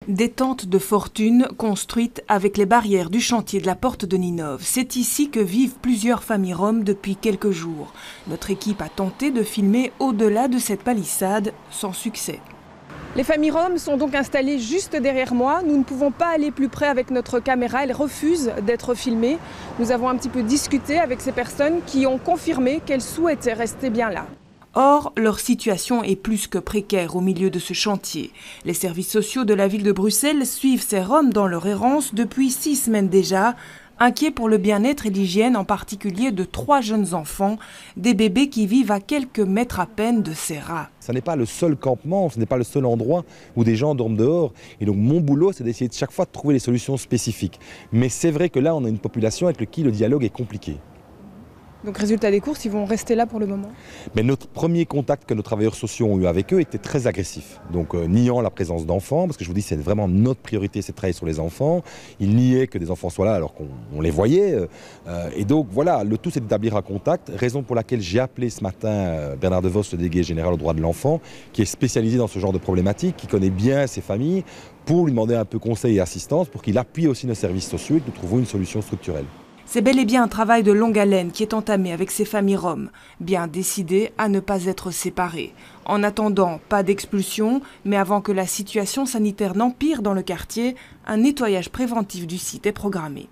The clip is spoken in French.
Des tentes de fortune construites avec les barrières du chantier de la Porte de Ninove. C'est ici que vivent plusieurs familles roms depuis quelques jours. Notre équipe a tenté de filmer au-delà de cette palissade, sans succès. Les familles roms sont donc installées juste derrière moi. Nous ne pouvons pas aller plus près avec notre caméra. Elles refusent d'être filmées. Nous avons un petit peu discuté avec ces personnes qui ont confirmé qu'elles souhaitaient rester bien là. Or, leur situation est plus que précaire au milieu de ce chantier. Les services sociaux de la ville de Bruxelles suivent ces Roms dans leur errance depuis 6 semaines déjà, inquiets pour le bien-être et l'hygiène en particulier de 3 jeunes enfants, des bébés qui vivent à quelques mètres à peine de ces rats. Ce n'est pas le seul campement, ce n'est pas le seul endroit où des gens dorment dehors. Et donc mon boulot, c'est d'essayer de chaque fois de trouver des solutions spécifiques. Mais c'est vrai que là, on a une population avec qui le dialogue est compliqué. Donc résultat des courses, ils vont rester là pour le moment. Mais notre premier contact que nos travailleurs sociaux ont eu avec eux était très agressif. Donc niant la présence d'enfants, parce que je vous dis c'est vraiment notre priorité, c'est de travailler sur les enfants. Ils niaient que des enfants soient là alors qu'on les voyait. Et donc voilà, le tout c'est d'établir un contact, raison pour laquelle j'ai appelé ce matin Bernard De Vos, le délégué général aux droits de l'enfant, qui est spécialisé dans ce genre de problématiques, qui connaît bien ces familles, pour lui demander un peu conseil et assistance, pour qu'il appuie aussi nos services sociaux et que nous trouvons une solution structurelle. C'est bel et bien un travail de longue haleine qui est entamé avec ces familles roms, bien décidées à ne pas être séparées. En attendant, pas d'expulsion, mais avant que la situation sanitaire n'empire dans le quartier, un nettoyage préventif du site est programmé.